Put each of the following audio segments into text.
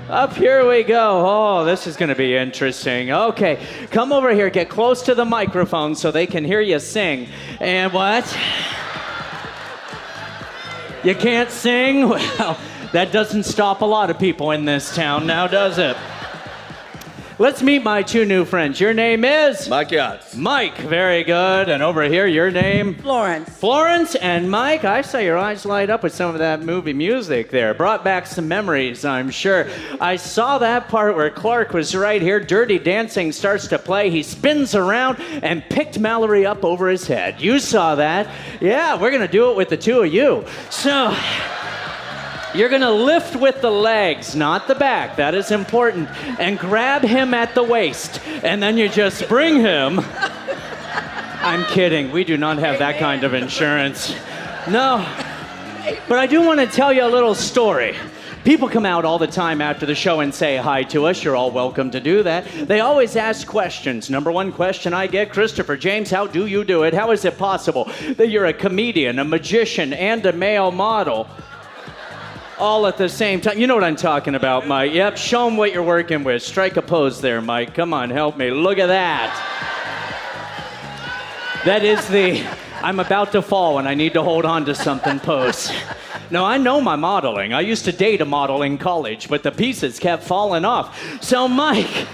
Up here we go. Oh, this is going to be interesting. Okay, come over here. Get close to the microphone so they can hear you sing. And what? You can't sing? Well, that doesn't stop a lot of people in this town now, does it? Let's meet my two new friends. Your name is? Mike Yachts. Mike, very good. And over here, your name? Florence. Florence and Mike, I saw your eyes light up with some of that movie music there. Brought back some memories, I'm sure. I saw that part where Clark was right here. Dirty Dancing starts to play. He spins around and picked Mallory up over his head. You saw that. Yeah, we're going to do it with the two of you. So... you're going to lift with the legs, not the back. That is important. And grab him at the waist. And then you just bring him. I'm kidding. We do not have that kind of insurance. No. But I do want to tell you a little story. People come out all the time after the show and say hi to us. You're all welcome to do that. They always ask questions. Number one question I get, Christopher James, how do you do it? How is it possible that you're a comedian, a magician, and a male model? All at the same time. You know what I'm talking about, Mike. Yep, show them what you're working with. Strike a pose there, Mike. Come on, help me. Look at that. That is the I'm about to fall and I need to hold on to something pose. No, I know my modeling. I used to date a model in college, but the pieces kept falling off. So, Mike,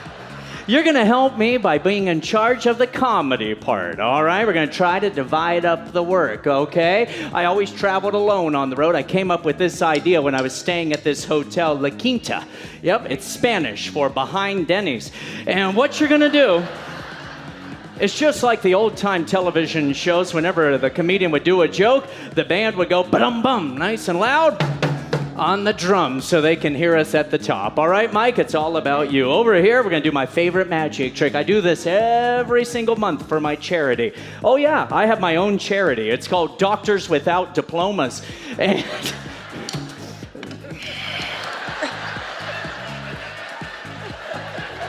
you're going to help me by being in charge of the comedy part, all right? We're going to try to divide up the work, okay? I always traveled alone on the road. I came up with this idea when I was staying at this hotel, La Quinta. Yep, it's Spanish for behind Denny's. And what you're going to do, it's just like the old-time television shows. Whenever the comedian would do a joke, the band would go ba-dum-bum, nice and loud, on the drums so they can hear us at the top. All right, Mike, it's all about you. Over here, we're going to do my favorite magic trick. I do this every single month for my charity. Oh, yeah, I have my own charity. It's called Doctors Without Diplomas. And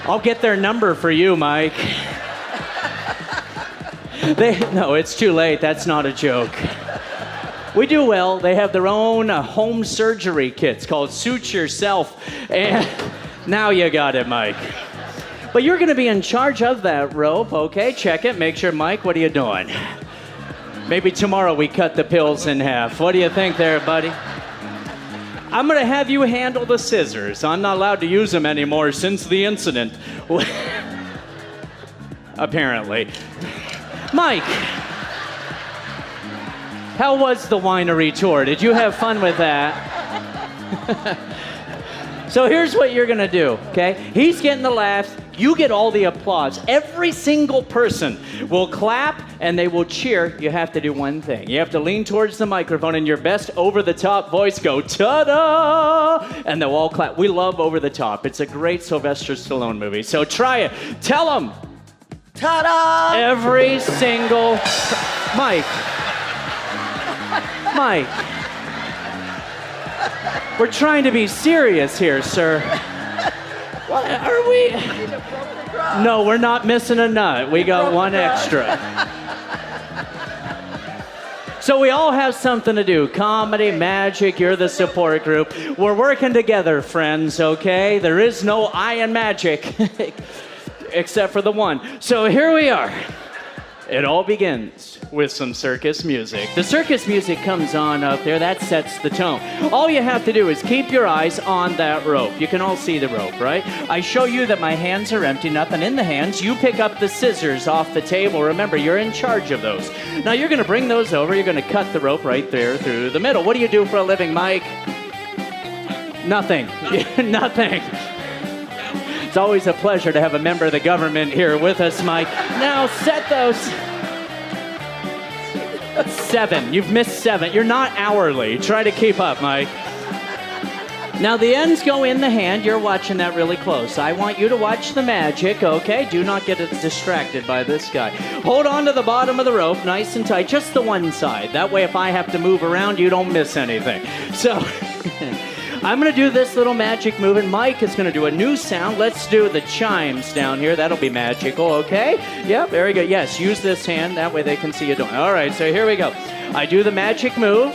I'll get their number for you, Mike. No, it's too late. That's not a joke. We do well. They have their own home surgery kits called Suit Yourself. And now you got it, Mike. But you're going to be in charge of that rope, okay? Check it. Make sure, Mike, what are you doing? Maybe tomorrow we cut the pills in half. What do you think there, buddy? I'm going to have you handle the scissors. I'm not allowed to use them anymore since the incident. Apparently. Mike. How was the winery tour? Did you have fun with that? So here's what you're going to do, okay? He's getting the laughs. You get all the applause. Every single person will clap and they will cheer. You have to do one thing. You have to lean towards the microphone and your best over-the-top voice go, ta-da! And they'll all clap. We love Over the Top. It's a great Sylvester Stallone movie. So try it. Tell them. Ta-da! Every single... Mike. We're trying to be serious here, sir. What are we? No, we're not missing a nut. We got one extra. So we all have something to do. Comedy, magic, you're the support group. We're working together, friends, okay? There is no I in magic, except for the one. So here we are. It all begins with some circus music. The circus music comes on up there. That sets the tone. All you have to do is keep your eyes on that rope. You can all see the rope, right? I show you that my hands are empty, nothing in the hands. You pick up the scissors off the table. Remember, you're in charge of those. Now, you're going to bring those over. You're going to cut the rope right there through the middle. What do you do for a living, Mike? Nothing. Nothing. It's always a pleasure to have a member of the government here with us, Mike. Now, set those. 7. You've missed 7. You're not hourly. Try to keep up, Mike. Now, the ends go in the hand. You're watching that really close. I want you to watch the magic, okay? Do not get distracted by this guy. Hold on to the bottom of the rope, nice and tight, just the one side. That way, if I have to move around, you don't miss anything. So... I'm going to do this little magic move, and Mike is going to do a new sound. Let's do the chimes down here. That'll be magical, okay? Yep, very good. Yes, use this hand. That way they can see you doing it. All right, so here we go. I do the magic move.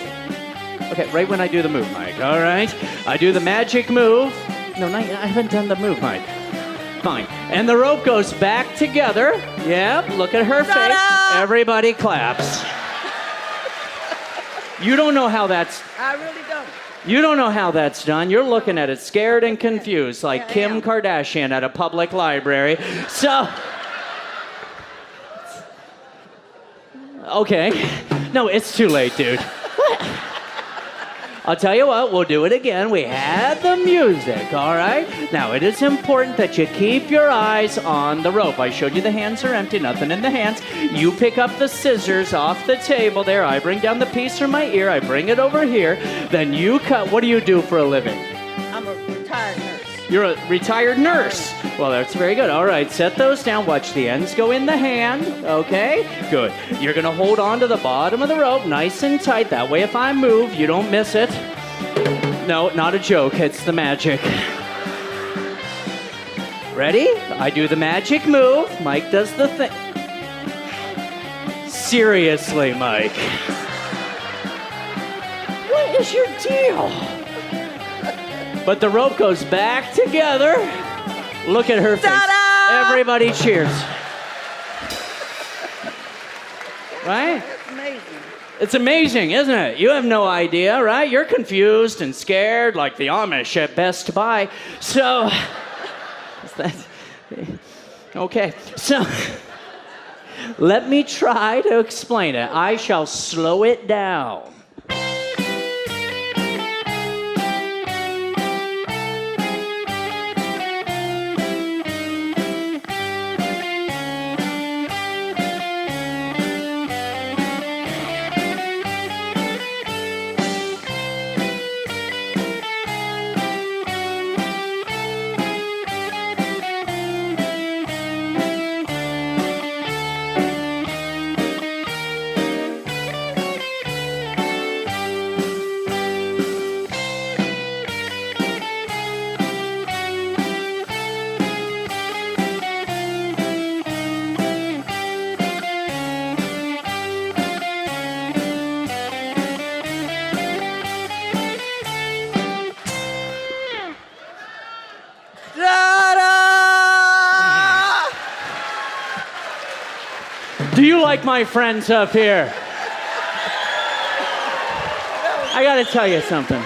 Okay, right when I do the move, Mike. All right. I do the magic move. No, I haven't done the move, Mike. Fine. And the rope goes back together. Yep, look at her Ta-da! face. Everybody claps. You don't know how that's... I really don't. You don't know how that's done. You're looking at it scared and confused, like I Kim am. Kardashian at a public library. So... Okay. No, it's too late, dude. I'll tell you what, we'll do it again. We had the music, all right? Now, it is important that you keep your eyes on the rope. I showed you the hands are empty, nothing in the hands. You pick up the scissors off the table there. I bring down the piece from my ear. I bring it over here. Then you cut. What do you do for a living? I'm a retired nurse. You're a retired nurse. Well, that's very good. All right, set those down. Watch the ends go in the hand. Okay, good. You're going to hold on to the bottom of the rope nice and tight. That way, if I move, you don't miss it. No, not a joke. It's the magic. Ready? I do the magic move. Mike does the thing. Seriously, Mike. What is your deal? But the rope goes back together. Look at her face. Ta-da! Everybody cheers. Right? That's amazing. It's amazing, isn't it? You have no idea, right? You're confused and scared like the Amish at Best Buy. So, okay. So, let me try to explain it. I shall slow it down. Ta-da! Do you like my friends up here? I gotta tell you something.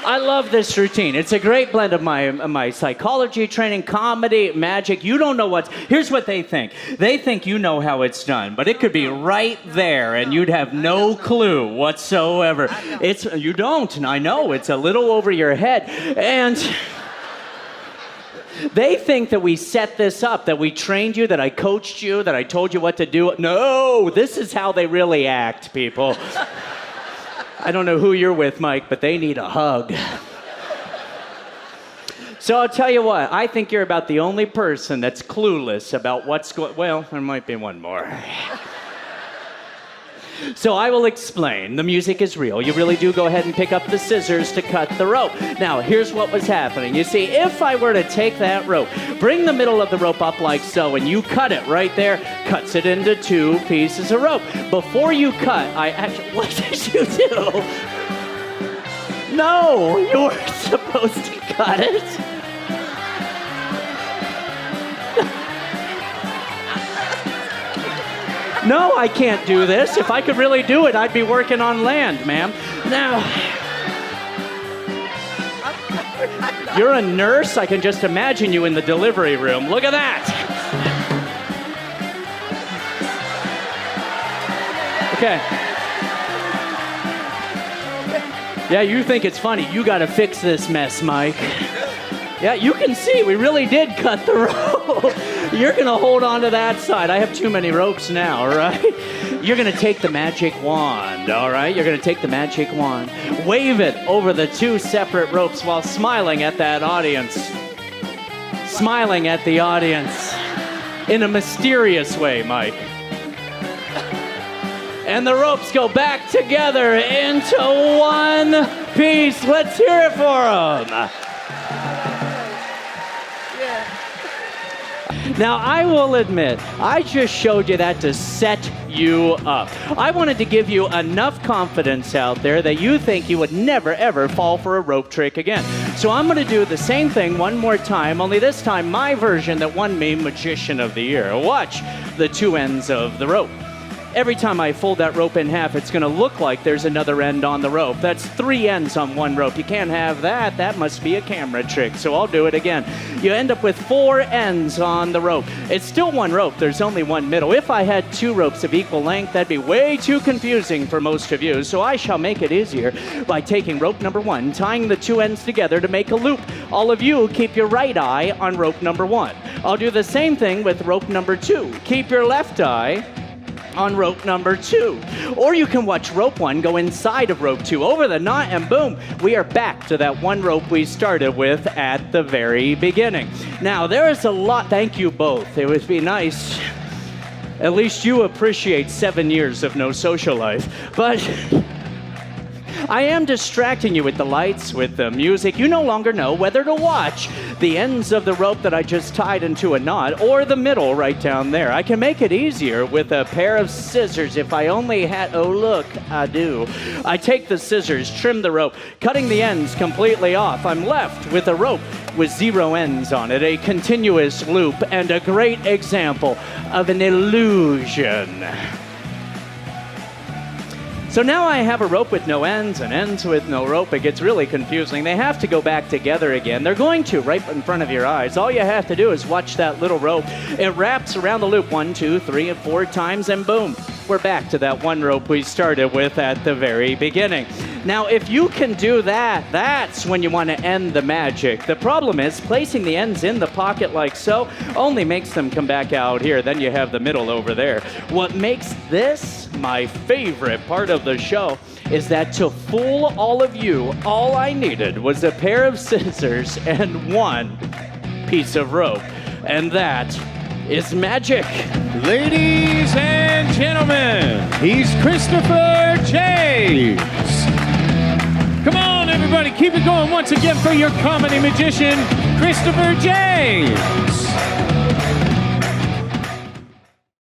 I love this routine. It's a great blend of my psychology training, comedy, magic. You don't know what's... Here's what they think. They think you know how it's done, but it could be right there, and you'd have no clue whatsoever. You don't, and I know. It's a little over your head. And... They think that we set this up, that we trained you, that I coached you, that I told you what to do. No, this is how they really act, people. I don't know who you're with, Mike, but they need a hug. So I'll tell you what, I think you're about the only person that's clueless about what's going... Well, there might be one more. So I will explain. The music is real. You really do go ahead and pick up the scissors to cut the rope. Now, here's what was happening. You see, if I were to take that rope, bring the middle of the rope up like so, and you cut it right there, cuts it into 2 pieces of rope. Before you cut, I actually... What did you do? No, you weren't supposed to cut it. No, I can't do this. If I could really do it, I'd be working on land, ma'am. Now, you're a nurse? I can just imagine you in the delivery room. Look at that. Okay. Yeah, you think it's funny. You got to fix this mess, Mike. Yeah, you can see we really did cut the rope. You're going to hold on to that side. I have too many ropes now, all right? You're going to take the magic wand, all right? You're going to take the magic wand, wave it over the 2 separate ropes while smiling at that audience. Smiling at the audience in a mysterious way, Mike. And the ropes go back together into 1 piece. Let's hear it for them. Now, I will admit, I just showed you that to set you up. I wanted to give you enough confidence out there that you think you would never, ever fall for a rope trick again. So I'm going to do the same thing one more time, only this time my version that won me Magician of the Year. Watch the two ends of the rope. Every time I fold that rope in half, it's going to look like there's another end on the rope. That's 3 ends on one rope. You can't have that. That must be a camera trick, so I'll do it again. You end up with 4 ends on the rope. It's still one rope. There's only one middle. If I had 2 ropes of equal length, that'd be way too confusing for most of you, so I shall make it easier by taking rope number 1, tying the 2 ends together to make a loop. All of you keep your right eye on rope number 1. I'll do the same thing with rope number 2. Keep your left eye on rope number 2. Or you can watch rope 1 go inside of rope 2 over the knot, and boom, we are back to that one rope we started with at the very beginning. Now, there is a lot. Thank you both. It would be nice. At least you appreciate 7 years of no social life. But I am distracting you with the lights, with the music. You no longer know whether to watch the ends of the rope that I just tied into a knot or the middle right down there. I can make it easier with a pair of scissors if I only had... Oh, look, I do. I take the scissors, trim the rope, cutting the ends completely off. I'm left with a rope with 0 ends on it, a continuous loop, and a great example of an illusion. So now I have a rope with no ends and ends with no rope. It gets really confusing. They have to go back together again. They're going to right in front of your eyes. All you have to do is watch that little rope. It wraps around the loop 1, 2, 3, and 4 times, and boom, we're back to that one rope we started with at the very beginning. Now, if you can do that, that's when you want to end the magic. The problem is placing the ends in the pocket like so only makes them come back out here. Then you have the middle over there. What makes this my favorite part of the show is that to fool all of you, all I needed was a pair of scissors and 1 piece of rope. And that is magic. Ladies and gentlemen, he's Christopher James. Come on, everybody, keep it going once again for your comedy magician, Christopher James.